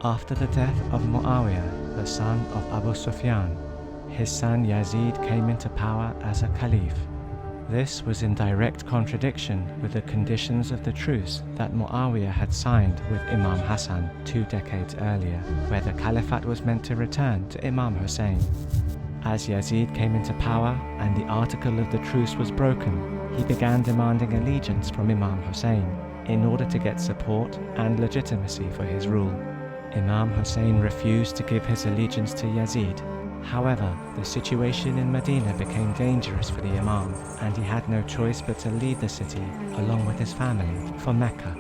After the death of Muawiyah, the son of Abu Sufyan, his son Yazid came into power as a caliph. This was in direct contradiction with the conditions of the truce that Muawiyah had signed with Imam Hussain 2 decades earlier, where the caliphate was meant to return to Imam Hussain. As Yazid came into power and the article of the truce was broken, he began demanding allegiance from Imam Hussain in order to get support and legitimacy for his rule. Imam Hussain refused to give his allegiance to Yazid. However, the situation in Medina became dangerous for the Imam, and he had no choice but to leave the city, along with his family, for Mecca.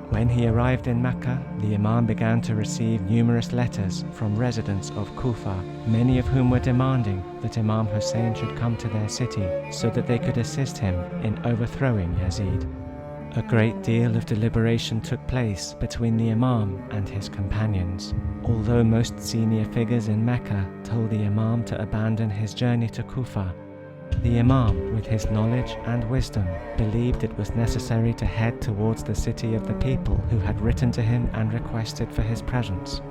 When he arrived in Mecca, the Imam began to receive numerous letters from residents of Kufa, many of whom were demanding that Imam Hussain should come to their city so that they could assist him in overthrowing Yazid. A great deal of deliberation took place between the Imam and his companions. Although most senior figures in Mecca told the Imam to abandon his journey to Kufa, the Imam, with his knowledge and wisdom, believed it was necessary to head towards the city of the people who had written to him and requested for his presence.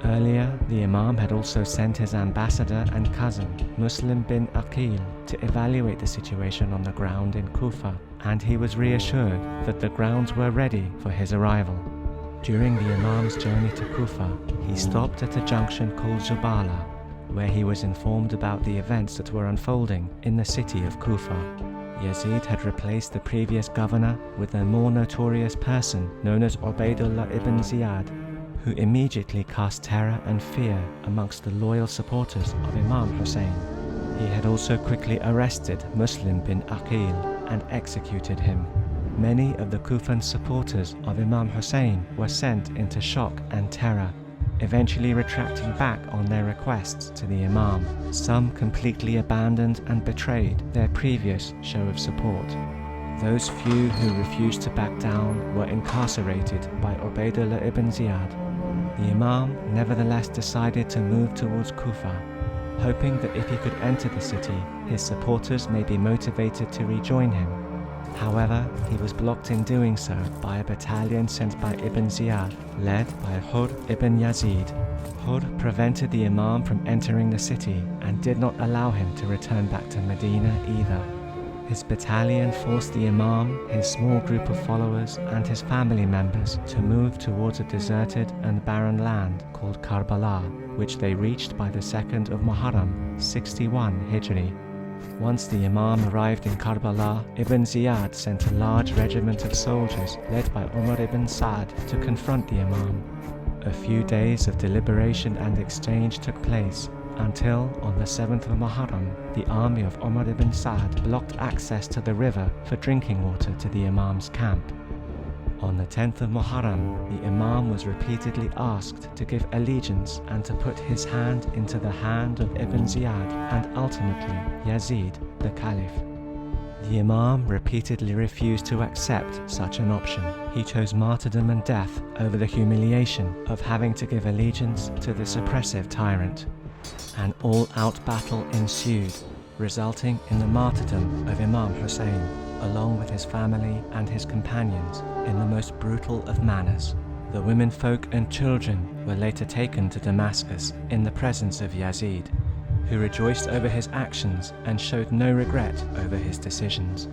Earlier, the Imam had also sent his ambassador and cousin, Muslim bin Aqil, to evaluate the situation on the ground in Kufa, and he was reassured that the grounds were ready for his arrival. During the Imam's journey to Kufa, he stopped at a junction called Zubala, where he was informed about the events that were unfolding in the city of Kufa. Yazid had replaced the previous governor with a more notorious person known as Ubaydullah ibn Ziyad, who immediately cast terror and fear amongst the loyal supporters of Imam Hussain. He had also quickly arrested Muslim bin Aqil and executed him. Many of the Kufan supporters of Imam Hussain were sent into shock and terror, eventually retracting back on their requests to the Imam. Some completely abandoned and betrayed their previous show of support. Those few who refused to back down were incarcerated by Ubaydullah ibn Ziyad. The Imam nevertheless decided to move towards Kufa, hoping that if he could enter the city, his supporters may be motivated to rejoin him. However, he was blocked in doing so by a battalion sent by Ibn Ziyad, led by Hur ibn Yazid. Hur prevented the Imam from entering the city and did not allow him to return back to Medina either. His battalion forced the Imam, his small group of followers, and his family members to move towards a deserted and barren land called Karbala, which they reached by the 2nd of Muharram, 61 Hijri. Once the Imam arrived in Karbala, Ibn Ziyad sent a large regiment of soldiers led by Umar ibn Sa'd to confront the Imam. A few days of deliberation and exchange took place, until on the 7th of Muharram, the army of Umar ibn Sa'd blocked access to the river for drinking water to the Imam's camp. On the 10th of Muharram, the Imam was repeatedly asked to give allegiance and to put his hand into the hand of Ibn Ziyad and ultimately Yazid, the Caliph. The Imam repeatedly refused to accept such an option. He chose martyrdom and death over the humiliation of having to give allegiance to this oppressive tyrant. An all-out battle ensued, resulting in the martyrdom of Imam Hussain, along with his family and his companions, in the most brutal of manners. The womenfolk and children were later taken to Damascus in the presence of Yazid, who rejoiced over his actions and showed no regret over his decisions.